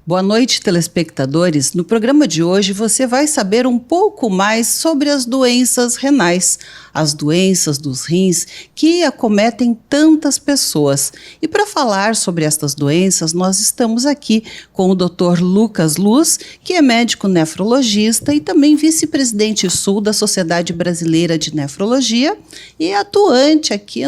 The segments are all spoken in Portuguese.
Boa noite, telespectadores. No programa de hoje você vai saber um pouco mais sobre as doenças renais, as doenças dos rins que acometem tantas pessoas. E para falar sobre estas doenças, nós estamos aqui com o Dr. Lucas Luz, que é médico nefrologista e também vice-presidente sul da Sociedade Brasileira de Nefrologia e atuante aqui,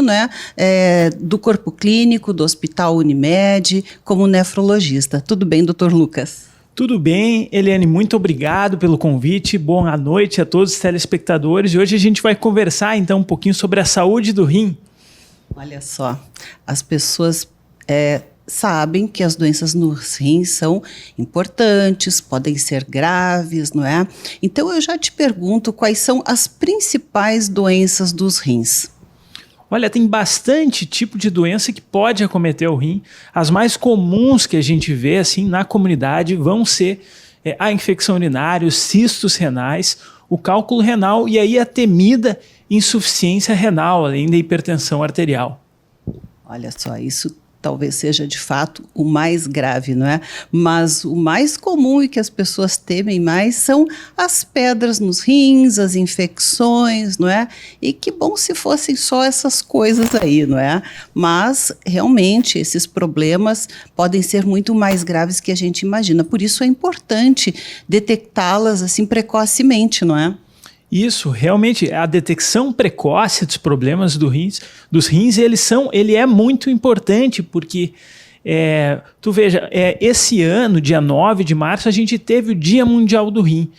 do corpo clínico do Hospital Unimed como nefrologista. Tudo bem, Dr. Lucas? Tudo bem, Eliane, muito obrigado pelo convite, boa noite a todos os telespectadores. E hoje a gente vai conversar então um pouquinho sobre a saúde do rim. Olha só, as pessoas sabem que as doenças nos rins são importantes, podem ser graves, não é? Então eu já te pergunto quais são as principais doenças dos rins. Olha, tem bastante tipo de doença que pode acometer o rim. As mais comuns que a gente vê assim na comunidade vão ser a infecção urinária, os cistos renais, o cálculo renal e aí a temida insuficiência renal, além da hipertensão arterial. Olha só, isso talvez seja de fato o mais grave, não é? Mas o mais comum e que as pessoas temem mais são as pedras nos rins, as infecções, não é? E que bom se fossem só essas coisas aí, não é? Mas realmente esses problemas podem ser muito mais graves que a gente imagina. Por isso é importante detectá-las assim precocemente, não é? Isso, realmente, a detecção precoce dos problemas dos rins, ele é muito importante, porque, tu veja, esse ano, dia 9 de março, a gente teve o Dia Mundial do Rim,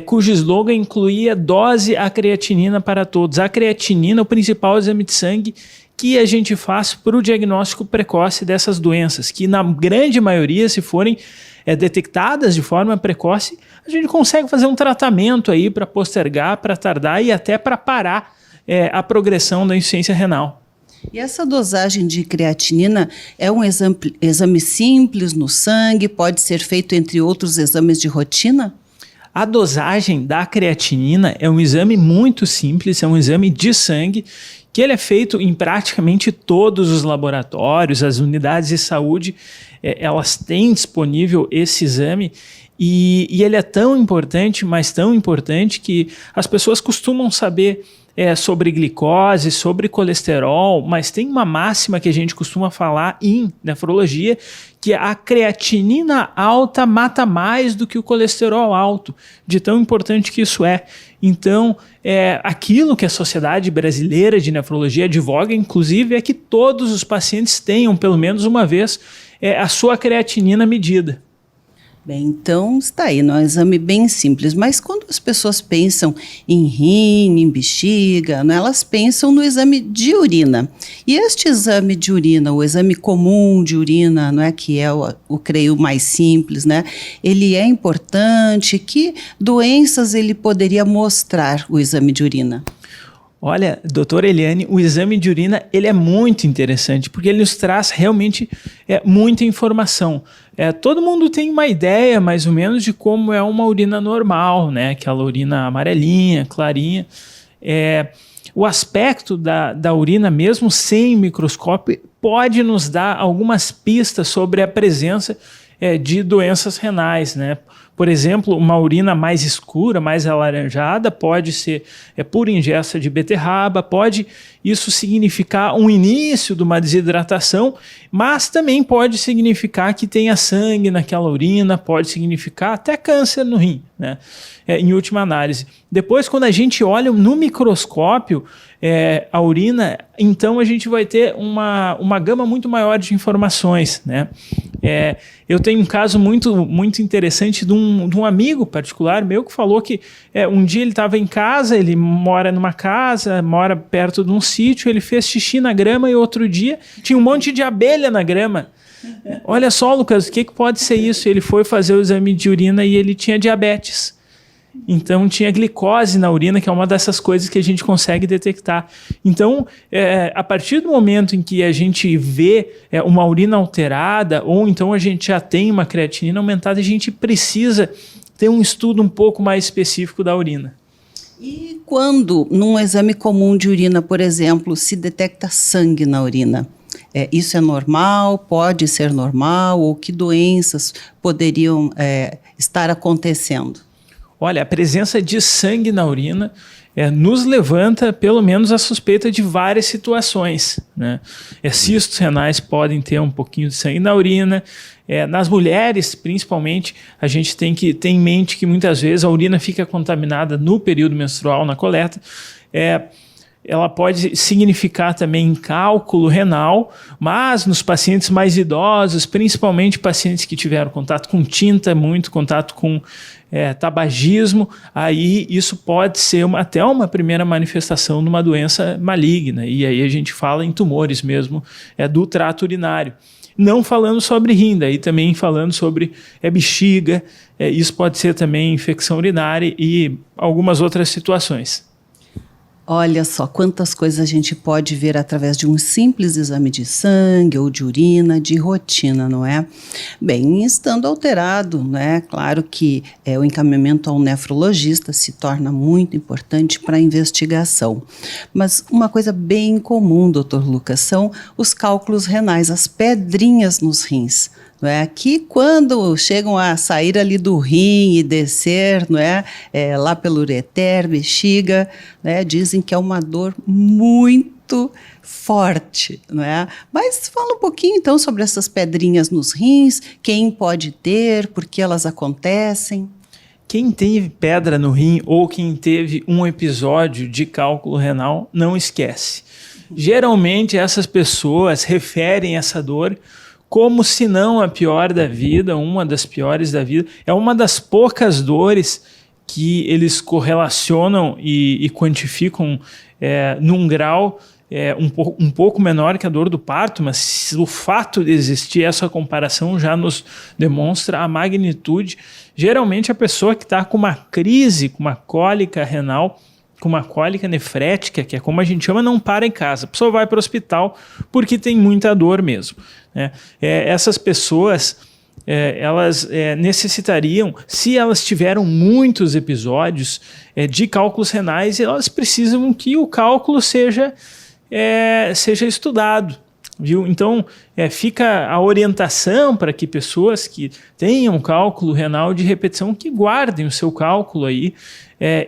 cujo slogan incluía dose a creatinina para todos. A creatinina é o principal exame de sangue que a gente faz para o diagnóstico precoce dessas doenças, que na grande maioria, se forem detectadas de forma precoce, a gente consegue fazer um tratamento aí para postergar, para tardar e até para parar a insuficiência renal. E essa dosagem de creatinina é um exame simples no sangue, pode ser feito entre outros exames de rotina? A dosagem da creatinina é um exame muito simples, é um exame de sangue que ele é feito em praticamente todos os laboratórios, as unidades de saúde, elas têm disponível esse exame e ele é tão importante, mas tão importante que as pessoas costumam saber sobre glicose, sobre colesterol, mas tem uma máxima que a gente costuma falar em nefrologia, que a creatinina alta mata mais do que o colesterol alto, de tão importante que isso é. Então, aquilo que a Sociedade Brasileira de Nefrologia advoga, inclusive, é que todos os pacientes tenham, pelo menos uma vez, a sua creatinina medida. Bem, então está aí, é um exame bem simples, mas quando as pessoas pensam em rim, em bexiga, elas pensam no exame de urina. E este exame de urina, o exame comum de urina, que é creio, mais simples, ele é importante? Que doenças ele poderia mostrar, o exame de urina? Olha, doutora Eliane, o exame de urina ele é muito interessante, porque ele nos traz realmente muita informação. Todo mundo tem uma ideia, mais ou menos, de como é uma urina normal, aquela urina amarelinha, clarinha. O aspecto da urina, mesmo sem microscópio, pode nos dar algumas pistas sobre a presença de doenças renais, Por exemplo, uma urina mais escura, mais alaranjada, pode ser por ingesta de beterraba, pode isso significar um início de uma desidratação, mas também pode significar que tenha sangue naquela urina, pode significar até câncer no rim, em última análise. Depois, quando a gente olha no microscópio a urina, então a gente vai ter uma gama muito maior de informações, eu tenho um caso muito interessante de um amigo particular meu que falou que um dia ele estava em casa, ele mora numa casa, mora perto de um sítio, ele fez xixi na grama e outro dia tinha um monte de abelha na grama. Olha só, Lucas, o que pode ser isso? Ele foi fazer o exame de urina e ele tinha diabetes. Então tinha glicose na urina, que é uma dessas coisas que a gente consegue detectar. Então, a partir do momento em que a gente vê uma urina alterada, ou então a gente já tem uma creatinina aumentada, a gente precisa ter um estudo um pouco mais específico da urina. E quando, num exame comum de urina, por exemplo, se detecta sangue na urina, isso é normal, pode ser normal, ou que doenças poderiam estar acontecendo? Olha, a presença de sangue na urina nos levanta, pelo menos, a suspeita de várias situações, né? Cistos renais podem ter um pouquinho de sangue na urina. Nas mulheres, principalmente, a gente tem que ter em mente que muitas vezes a urina fica contaminada no período menstrual, na coleta. Ela pode significar também cálculo renal, mas nos pacientes mais idosos, principalmente pacientes que tiveram contato com tinta, muito contato com tabagismo, aí isso pode ser até uma primeira manifestação de uma doença maligna, e aí a gente fala em tumores mesmo do trato urinário. Não falando sobre rim, daí também falando sobre bexiga, isso pode ser também infecção urinária e algumas outras situações. Olha só quantas coisas a gente pode ver através de um simples exame de sangue ou de urina, de rotina, não é? Bem, estando alterado, né? Claro que o encaminhamento ao nefrologista se torna muito importante para a investigação. Mas uma coisa bem comum, Dr. Lucas, são os cálculos renais, as pedrinhas nos rins. Não é? Que quando chegam a sair ali do rim e descer, não é? Lá pelo ureter, bexiga, né? Dizem que é uma dor muito forte, não é? Mas fala um pouquinho então sobre essas pedrinhas nos rins, quem pode ter, por que elas acontecem. Quem teve pedra no rim ou quem teve um episódio de cálculo renal, não esquece. Geralmente essas pessoas referem essa dor como se não a pior da vida, uma das piores da vida. É uma das poucas dores que eles correlacionam e quantificam num grau um pouco menor que a dor do parto, mas o fato de existir essa comparação já nos demonstra a magnitude. Geralmente a pessoa que está com uma crise, com uma cólica renal, com uma cólica nefrética, que é como a gente chama, não para em casa. A pessoa vai para o hospital porque tem muita dor mesmo, né? Essas pessoas, elas necessitariam, se elas tiveram muitos episódios de cálculos renais, elas precisam que o cálculo seja estudado. Viu? Então, fica a orientação para que pessoas que tenham cálculo renal de repetição, que guardem o seu cálculo aí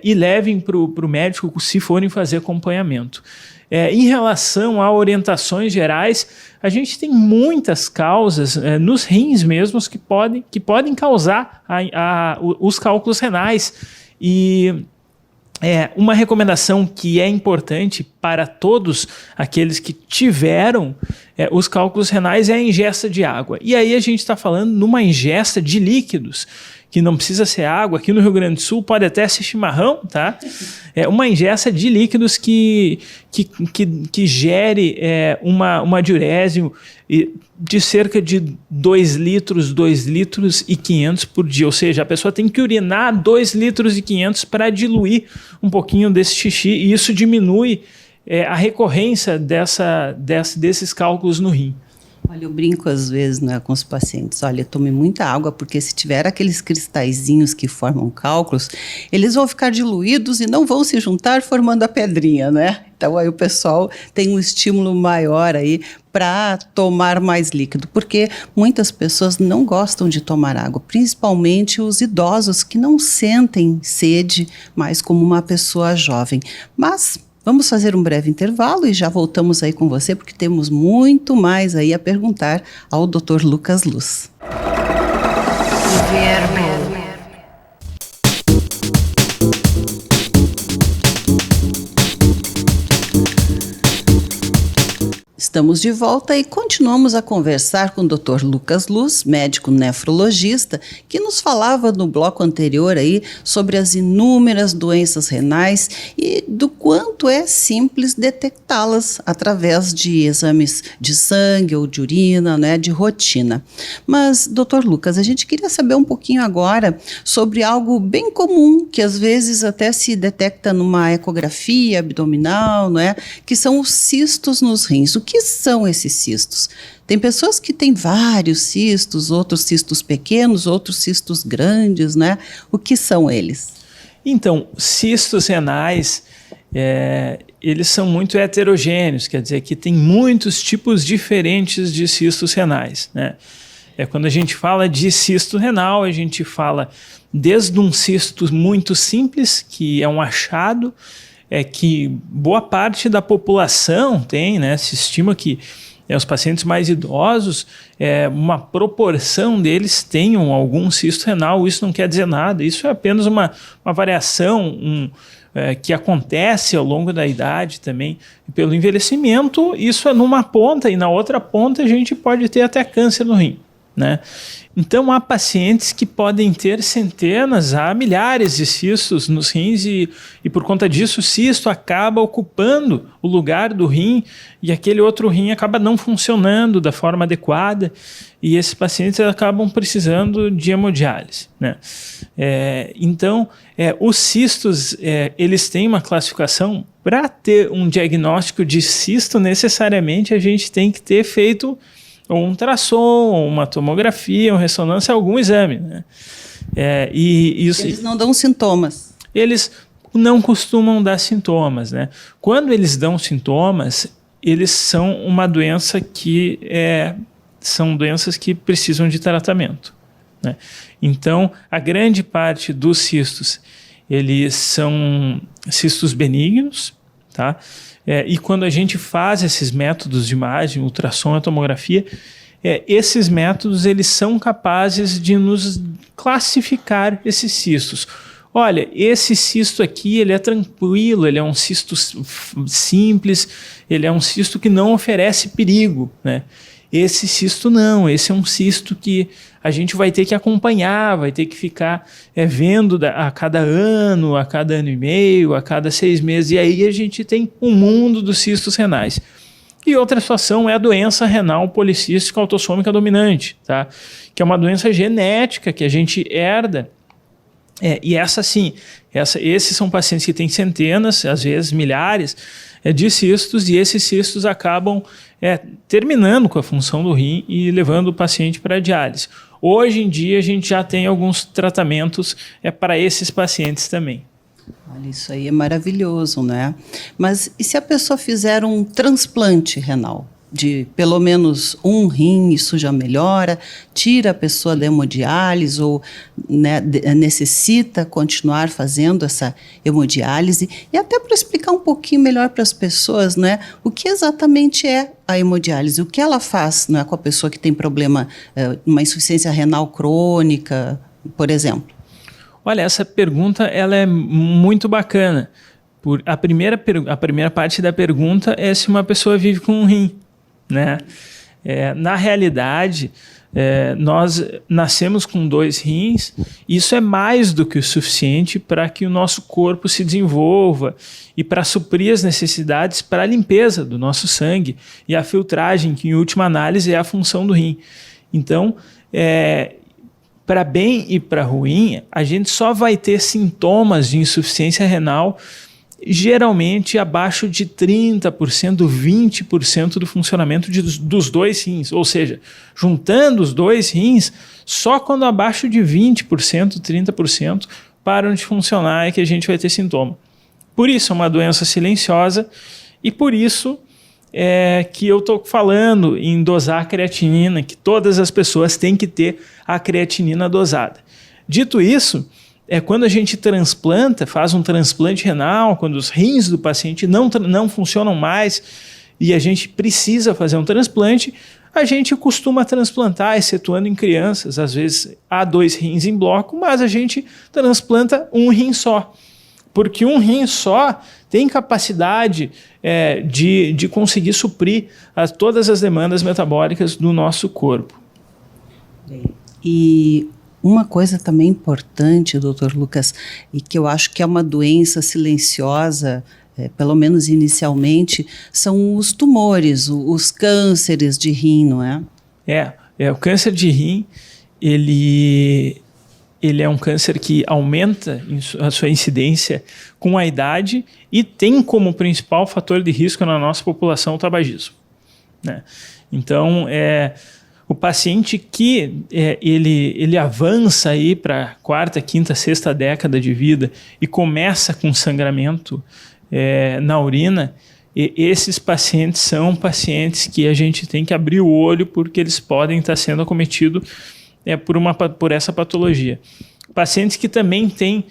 e levem para o médico se forem fazer acompanhamento. Em relação a orientações gerais, a gente tem muitas causas nos rins mesmos que podem causar os cálculos renais. E uma recomendação que é importante para todos aqueles que tiveram os cálculos renais é a ingesta de água. E aí a gente está falando numa ingesta de líquidos, que não precisa ser água. Aqui no Rio Grande do Sul pode até ser chimarrão, tá? Uma ingesta de líquidos que gere uma diurese de cerca de 2 litros e 500 por dia. Ou seja, a pessoa tem que urinar 2 litros e 500 para diluir um pouquinho desse xixi, e isso diminui a recorrência desses cálculos no rim. Olha, eu brinco às vezes, né, com os pacientes. Olha, tome muita água, porque se tiver aqueles cristalzinhos que formam cálculos, eles vão ficar diluídos e não vão se juntar formando a pedrinha, né? Então aí o pessoal tem um estímulo maior aí para tomar mais líquido, porque muitas pessoas não gostam de tomar água, principalmente os idosos que não sentem sede mais como uma pessoa jovem. Mas vamos fazer um breve intervalo e já voltamos aí com você, porque temos muito mais aí a perguntar ao Dr. Lucas Luz. Estamos de volta e continuamos a conversar com o Dr. Lucas Luz, médico nefrologista, que nos falava no bloco anterior aí sobre as inúmeras doenças renais e do quanto é simples detectá-las através de exames de sangue ou de urina, né, de rotina. Mas, Dr. Lucas, a gente queria saber um pouquinho agora sobre algo bem comum, que às vezes até se detecta numa ecografia abdominal, não é? Que são os cistos nos rins. O que são esses cistos? Tem pessoas que têm vários cistos, outros cistos pequenos, outros cistos grandes, né? O que são eles? Então, cistos renais, eles são muito heterogêneos, quer dizer que tem muitos tipos diferentes de cistos renais, né? Quando a gente fala de cisto renal, a gente fala desde um cisto muito simples, que é um achado, que boa parte da população tem, né? Se estima que os pacientes mais idosos, uma proporção deles tenham algum cisto renal. Isso não quer dizer nada, isso é apenas uma variação que acontece ao longo da idade também. Pelo envelhecimento, isso é numa ponta, e na outra ponta a gente pode ter até câncer no rim, né? Então há pacientes que podem ter centenas a milhares de cistos nos rins e por conta disso o cisto acaba ocupando o lugar do rim e aquele outro rim acaba não funcionando da forma adequada e esses pacientes acabam precisando de hemodiálise, né? Então os cistos eles têm uma classificação. Para ter um diagnóstico de cisto, necessariamente a gente tem que ter feito ou um ultrassom, ou uma tomografia, uma ressonância, algum exame, né? Eles não dão sintomas. Eles não costumam dar sintomas, né? Quando eles dão sintomas, eles são uma doença que são doenças que precisam de tratamento, né? Então, a grande parte dos cistos, eles são cistos benignos, tá? E quando a gente faz esses métodos de imagem, ultrassom e tomografia, esses métodos eles são capazes de nos classificar esses cistos. Olha, esse cisto aqui ele é tranquilo, ele é um cisto simples, ele é um cisto que não oferece perigo, né? Esse cisto não, esse é um cisto que a gente vai ter que acompanhar, vai ter que ficar vendo a cada ano e meio, a cada 6 meses. E aí a gente tem um mundo dos cistos renais. E outra situação é a doença renal policística autossômica dominante, tá? Que é uma doença genética que a gente herda. E essa sim, esses são pacientes que têm centenas, às vezes milhares de cistos, e esses cistos acabam terminando com a função do rim e levando o paciente para a diálise. Hoje em dia a gente já tem alguns tratamentos para esses pacientes também. Olha, isso aí é maravilhoso, né? Mas e se a pessoa fizer um transplante renal? De pelo menos um rim, isso já melhora, tira a pessoa da hemodiálise ou necessita continuar fazendo essa hemodiálise. E até para explicar um pouquinho melhor para as pessoas, né, o que exatamente é a hemodiálise, o que ela faz, né, com a pessoa que tem problema, uma insuficiência renal crônica, por exemplo. Olha, essa pergunta ela é muito bacana. A primeira parte da pergunta é se uma pessoa vive com um rim, né? Na realidade, nós nascemos com 2 rins, isso é mais do que o suficiente para que o nosso corpo se desenvolva e para suprir as necessidades para a limpeza do nosso sangue e a filtragem, que em última análise é a função do rim. Então, para bem e para ruim, a gente só vai ter sintomas de insuficiência renal geralmente abaixo de 30%, 20% do funcionamento dos 2 rins. Ou seja, juntando os 2 rins, só quando abaixo de 20%, 30% param de funcionar é que a gente vai ter sintoma. Por isso é uma doença silenciosa e por isso que eu estou falando em dosar a creatinina, que todas as pessoas têm que ter a creatinina dosada. Dito isso, quando a gente transplanta, faz um transplante renal, quando os rins do paciente não funcionam mais e a gente precisa fazer um transplante, a gente costuma transplantar, excetuando em crianças, às vezes há 2 rins em bloco, mas a gente transplanta um rim só, porque um rim só tem capacidade de conseguir suprir todas as demandas metabólicas do nosso corpo. E uma coisa também importante, doutor Lucas, e que eu acho que é uma doença silenciosa, pelo menos inicialmente, são os tumores, os cânceres de rim, não é? O câncer de rim, ele é um câncer que aumenta a sua incidência com a idade e tem como principal fator de risco na nossa população o tabagismo, né? Então, o paciente que ele avança aí para 4ª, 5ª, 6ª década de vida e começa com sangramento na urina, e esses pacientes são pacientes que a gente tem que abrir o olho porque eles podem estar sendo acometidos por essa patologia. Pacientes que também têm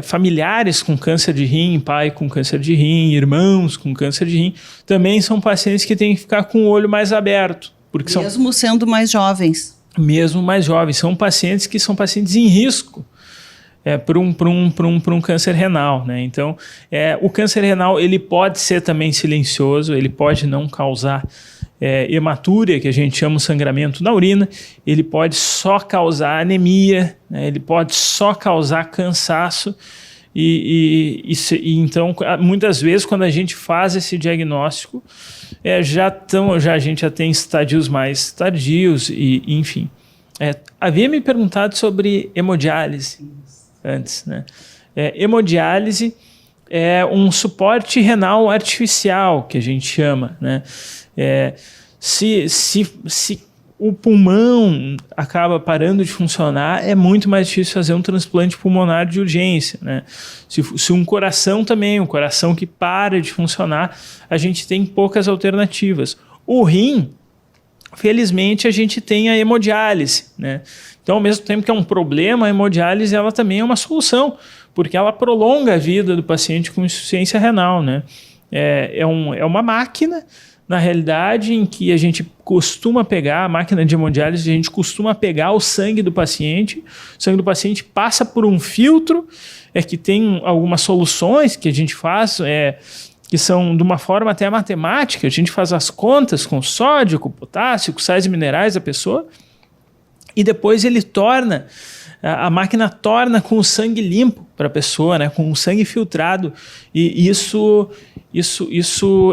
familiares com câncer de rim, pai com câncer de rim, irmãos com câncer de rim, também são pacientes que têm que ficar com o olho mais aberto. Porque mesmo sendo mais jovens. Mesmo mais jovens. São pacientes que são pacientes em risco para um câncer renal, né? Então, o câncer renal ele pode ser também silencioso, ele pode não causar hematúria, que a gente chama de sangramento na urina, ele pode só causar anemia, né? Ele pode só causar cansaço e então, muitas vezes, quando a gente faz esse diagnóstico, a gente já tem estadios mais tardios e enfim. Havia me perguntado sobre hemodiálise antes, né? Hemodiálise é um suporte renal artificial, que a gente chama, né? Se o pulmão acaba parando de funcionar, é muito mais difícil fazer um transplante pulmonar de urgência, né? Se um coração também, um coração que para de funcionar, a gente tem poucas alternativas. O rim, felizmente, a gente tem a hemodiálise, né? Então, ao mesmo tempo que é um problema, a hemodiálise ela também é uma solução, porque ela prolonga a vida do paciente com insuficiência renal, né? É uma máquina, na realidade, em que a gente costuma pegar, a máquina de hemodiálise, a gente costuma pegar o sangue do paciente, o sangue do paciente passa por um filtro, que tem algumas soluções que a gente faz, que são de uma forma até matemática, a gente faz as contas com sódio, com potássio, com sais minerais da pessoa, e depois a máquina torna com o sangue limpo para a pessoa, né, com o sangue filtrado, e isso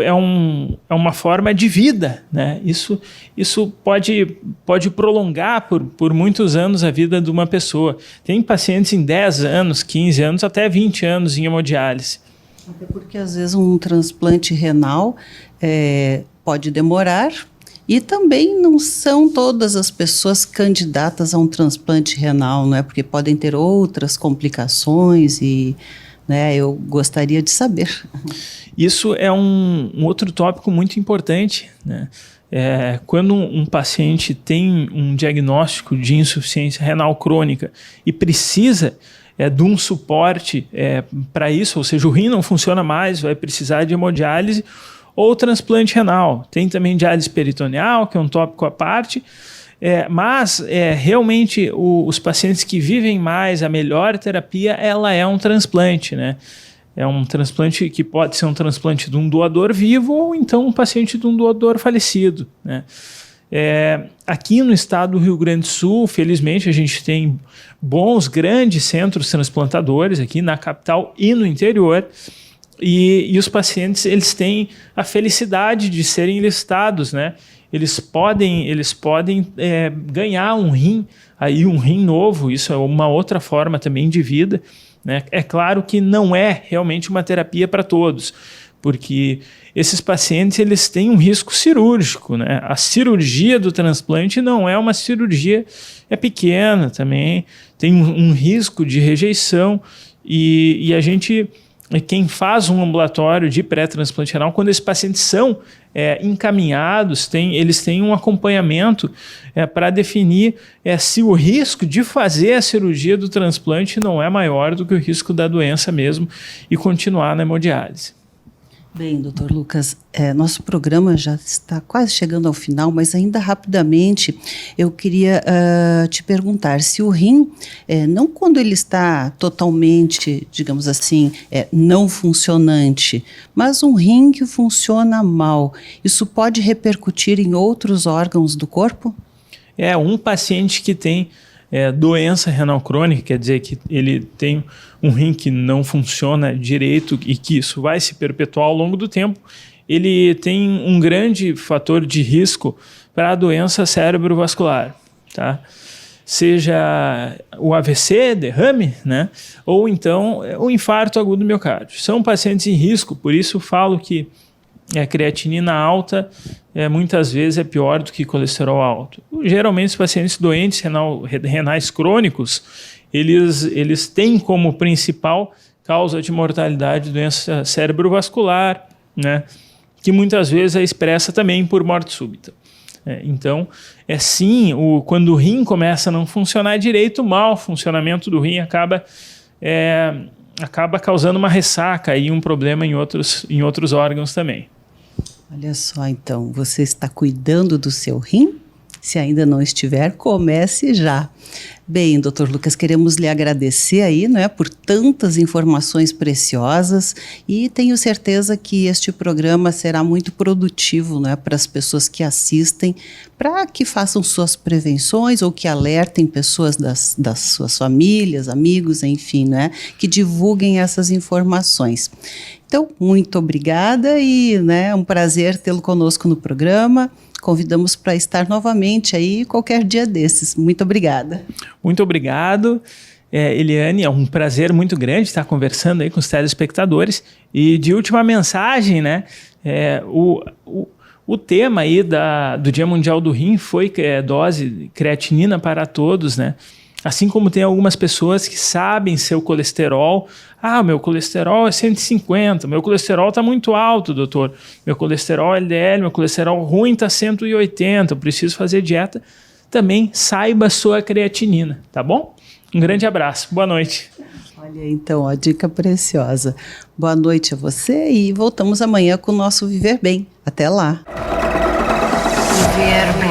é uma forma de vida, né? Isso pode prolongar por muitos anos a vida de uma pessoa. Tem pacientes em 10 anos, 15 anos, até 20 anos em hemodiálise. Até porque às vezes um transplante renal pode demorar, e também não são todas as pessoas candidatas a um transplante renal, não é? Porque podem ter outras complicações e, né, eu gostaria de saber. Isso é um outro tópico muito importante, né? Quando um paciente tem um diagnóstico de insuficiência renal crônica e precisa de um suporte para isso, ou seja, o rim não funciona mais, vai precisar de hemodiálise ou transplante renal. Tem também diálise peritoneal, que é um tópico à parte, mas realmente os pacientes que vivem mais, a melhor terapia, ela é um transplante, né? É um transplante que pode ser um transplante de um doador vivo ou então um paciente de um doador falecido, né? Aqui no estado do Rio Grande do Sul, felizmente, a gente tem bons, grandes centros transplantadores aqui na capital e no interior, e os pacientes eles têm a felicidade de serem listados, né? Eles podem ganhar um rim novo, isso é uma outra forma também de vida, né? É claro que não é realmente uma terapia para todos, porque esses pacientes eles têm um risco cirúrgico, né? A cirurgia do transplante não é uma cirurgia pequena também, tem um risco de rejeição e a gente... Quem faz um ambulatório de pré-transplante renal, quando esses pacientes são encaminhados, eles têm um acompanhamento para definir se o risco de fazer a cirurgia do transplante não é maior do que o risco da doença mesmo e continuar na hemodiálise. Bem, doutor Lucas, nosso programa já está quase chegando ao final, mas ainda rapidamente eu queria te perguntar se o rim, não quando ele está totalmente, digamos assim, não funcionante, mas um rim que funciona mal, isso pode repercutir em outros órgãos do corpo? Um paciente que tem doença renal crônica, quer dizer que ele tem um rim que não funciona direito e que isso vai se perpetuar ao longo do tempo, ele tem um grande fator de risco para a doença cerebrovascular, tá? Seja o AVC, derrame, né? Ou então o infarto agudo do miocárdio. São pacientes em risco, por isso falo que a creatinina alta muitas vezes é pior do que colesterol alto. Geralmente os pacientes doentes renais crônicos, eles têm como principal causa de mortalidade, doença cerebrovascular, né? Que muitas vezes é expressa também por morte súbita. Então, sim, quando o rim começa a não funcionar direito, o mau funcionamento do rim acaba causando uma ressaca e um problema em outros órgãos também. Olha só, então, você está cuidando do seu rim? Se ainda não estiver, comece já. Bem, Dr. Lucas, queremos lhe agradecer aí, né, por tantas informações preciosas e tenho certeza que este programa será muito produtivo, né, para as pessoas que assistem, para que façam suas prevenções ou que alertem pessoas das suas famílias, amigos, enfim, né, que divulguem essas informações. Então, muito obrigada e, né, é um prazer tê-lo conosco no programa. Convidamos para estar novamente aí qualquer dia desses. Muito obrigada. Muito obrigado, Eliane. É um prazer muito grande estar conversando aí com os telespectadores. E de última mensagem, né? O tema aí do Dia Mundial do Rim foi dose de creatinina para todos, né? Assim como tem algumas pessoas que sabem seu colesterol. Meu colesterol é 150, meu colesterol está muito alto, doutor. Meu colesterol LDL, meu colesterol ruim está 180, eu preciso fazer dieta. Também saiba a sua creatinina, tá bom? Um grande abraço, boa noite. Olha, então, a dica preciosa. Boa noite a você e voltamos amanhã com o nosso Viver Bem. Até lá. Viver Bem.